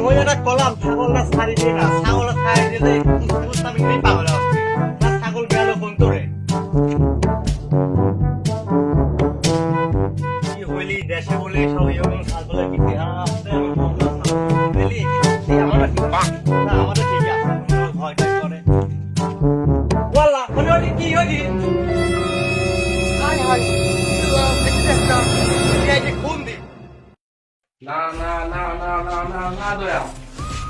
মহিলাটা কলাম ছাগলটা ছাড়ি দিয়ে না ছাগলটা ছাড়ি দিলে আমি নেই পাগল আসছি না ছাগল গেল কোন তোরে কি হইলি দেশে বলে সব এরকম ছাগলের কি চেহারা আসছে আমাদের ঠিক আছে ভয় করে বললা হলি কি হলি কোন দিন না না না না না না না দয়া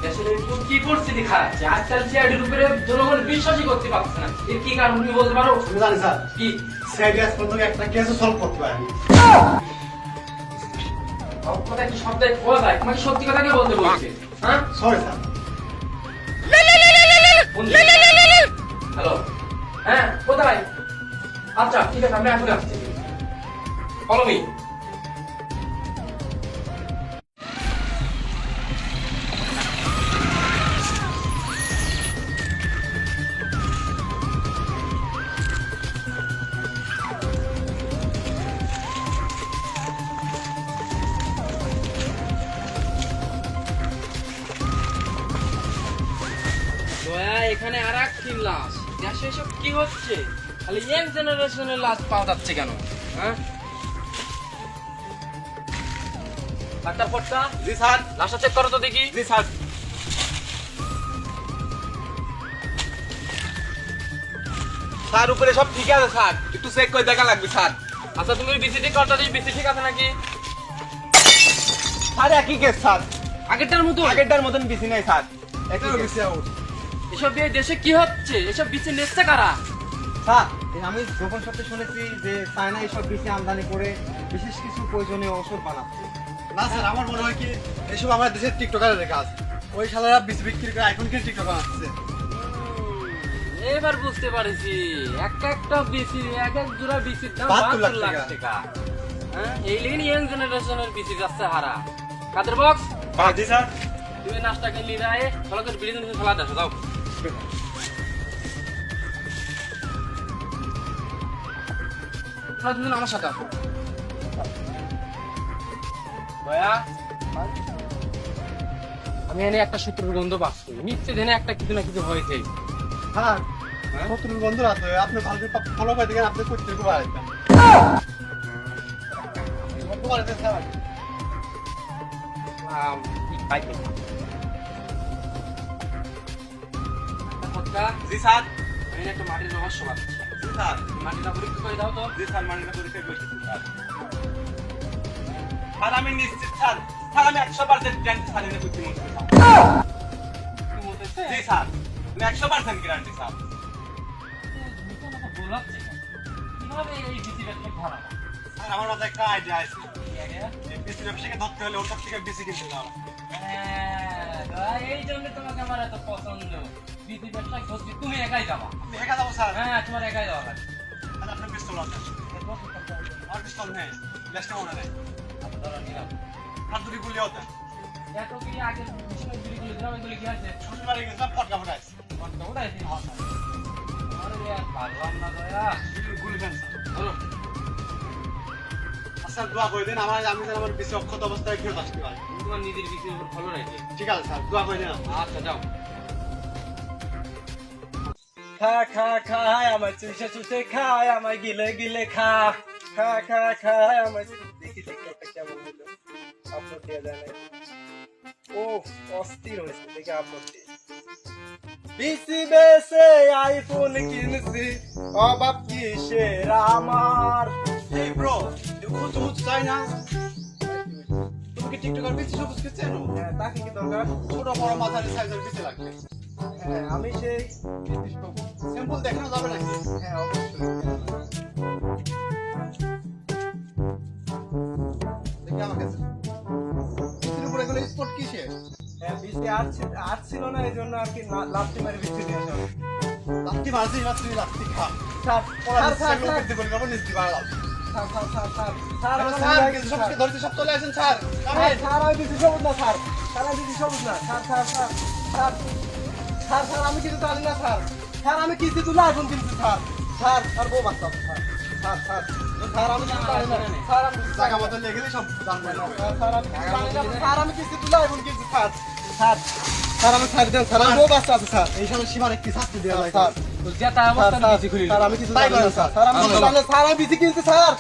দেশের কি পরিস্থিতি খারাপ আজকাল সিআইডির উপরে জনগণ বিশ্বাসই করতে পারছে না এর কি কারণ তুমি বলতে পারো? জানি স্যার কি সিআইডি আজ পর্যন্ত একটা কেস সলভ করতে পারেনি। কথা কি শব্দে বলা যায়? তোমাকে সত্যি কথা কি বলতে বলছে? হ্যাঁ সরি স্যার। হ্যালো হ্যাঁ কোথায়? আচ্ছা ঠিক আছে আমি এখন আসছি। Follow me. এখানে আর এক লাশ দেশে এসব কি হচ্ছে? খালি ইয়াং জেনারেশনের লাশ পাওয়া যাচ্ছে কেন? হ্যাঁ ডাক্তার ফটকা। জি স্যার। লাশটা চেক করো তো দেখি। জি স্যার। স্যার উপরে সব ঠিক আছে স্যার, একটু চেক করে দেখা লাগবে স্যার। আচ্ছা তুমি বিসিটি করতে দিই, বিসি ঠিক আছে নাকি? স্যার একই কেস স্যার, আগেরটার মতন বিসি নাই স্যার, একই বিসি আউট। এসব দিয়ে দেশে কি হচ্ছে? এসব বিসি নিচ্ছে কারা? স্যার আমি গোপন সূত্রে শুনেছি যে চায়না এসব বিসি আমদানি করে বিশেষ কিছু প্রয়োজনীয় ওষুধ বানাচ্ছে। না স্যার আমার মনে হয় কি এসব আমাদের দেশের টিকটকারের কাজ, ওই শালারা বিসি বিক্রি করে এখন কি টিকটক বানাচ্ছে। এবার বুঝতে পারছি একটা বিসি এক এক জোড়া বিসির দাম 72 লাখ টাকা। হ্যাঁ এই লেগে ইয়াং জেনারেশনের বিসি যাচ্ছে হারা। কাদের বক্স? জি স্যার। তুমি নাস্তা কিনলি রায় চলো তোর বিড়ি নিয়ে ফেলা দাও দাও। দুজন আমার সাথে আসো। দয়া আমি এনে একটা সূত্রের গন্ধ পাচ্ছি, নিশ্চয় জেনে একটা কিছু না কিছু হয়েছে। হ্যাঁ শত্রুর বন্ধু আছে, আপনি ভালো ফলো করে দেখেন, আপনি করতে খুব আসবেন। জি স্যার। আমি একটা মাটির রহস্য পাচ্ছি। জি স্যার। মাটিটা পরীক্ষা করে দাও তো। জি স্যার, মাটিটা পরীক্ষা করছি স্যার। স্যার আমি নিশ্চিত স্যার, স্যার আমি 100% গ্যারান্টি স্যার এনে করতে মনে করি স্যার। জি স্যার আমি 100% গ্যারান্টি স্যার। কিভাবে এই বিসি ব্যবসা ধরা? স্যার আমার মাথায় একটা আইডিয়া আছে, এই বিসি ব্যবসাকে ধরতে হলে ওর কাছ থেকে বেশি কিনতে হবে। এই জন্য তোমাকে আমার এত পছন্দ। বিসি ব্যবসা ধরছি তুমি একাই যাবা। আমি একা যাবো স্যার? হ্যাঁ তোমার একাই যাওয়া লাগবে। স্যার আপনার পিস্তল আছে? আমার পিস্তল নেই, লেসটা মনে নেই। হাত দুটি গুলি হতেন। এত কি আগে পিছনে গুলিগুলো দিলাম, এগুলো কি আছে? শ্বশুর বাড়ি গেছিলাম, ফটকা ফটাইছে। ঘন্টা উঠাইছি। আরে আর পারলাম না দয়া। গুলি ফেন স্যার। ধরো। স্যার দোয়া করে দিন আমি যেন আমার বেশি অক্ষত অবস্থায় ফেরত আসতে পারি। তোমার নিজের বিসির উপর ভালো রাখি। ঠিক আছে স্যার, দোয়া করে দিন। আচ্ছা যাও। খা খা খায় আমার চুষে চুষে খায় আমার গিলে গিলে খা খা খা খায় আমার। দেখি টিকটকটা কেমন হলো, আপলোড দেওয়া যায় না। ও অস্থির হয়েছে, দেখে আপলোড দিই। বিসি বেসে আইফোন কিনছি, অভাব কিসের আমার। এই ব্রো খুঁজ খুঁজ চাই না, তুমি কি টিকটকার বিসি সবুজ কে চেনো? হ্যাঁ তাকে কি দরকার? ছোট বড় মাথার সাইজের বিসি লাগবে। হ্যাঁ আমি সেই সিম্পল দেখানো যাবে নাকি? হ্যাঁ অবশ্যই। দেখি আমার কাছে বিসির উপরে এগুলো স্পট কিসে? হ্যাঁ বিসি আর ছিল না, এই জন্য আর কি লাস্টি মারি বিসি নিয়ে আসা। লাস্টি মারছি না, তুমি লাস্টি খা। স্যার স্যার স্যার করতে বলি বাবা, নিস্তি বাড়াও। Sir sir sir sir sir সবকে ধরতে সব চলে আসেন স্যার। স্যার আমি বিসি সবুজ না স্যার, স্যার আমি বিসি সবুজ না sir. Sir sir sir sir sir আমি কিছু জানি না স্যার। স্যার আমি কিস্তি তুলে আইফোন কিনছি স্যার। স্যার আর বউ বাচ্চা স্যার। স্যার স্যার স্যার আমি কিছু জানি না স্যার। আমি জায়গা মতো লেগে সব জানবেন না স্যার। স্যার আমি কিছু জানি না স্যার, আমি কিস্তি তুলে আইফোন কিনছি স্যার। স্যার স্যার আমার ছাড় দেন স্যার আমার বউ বাচ্চা আছে স্যার এই সময় সীমার একটি শাস্তি দেওয়া যায় স্যার তো যেটা অবস্থা স্যার বেশি খুলি স্যার আমি কিছু তাই জানি না বলেন, স্যার স্যার আমি কিছু জানি না, স্যার আমি বিসি কিনছি স্যার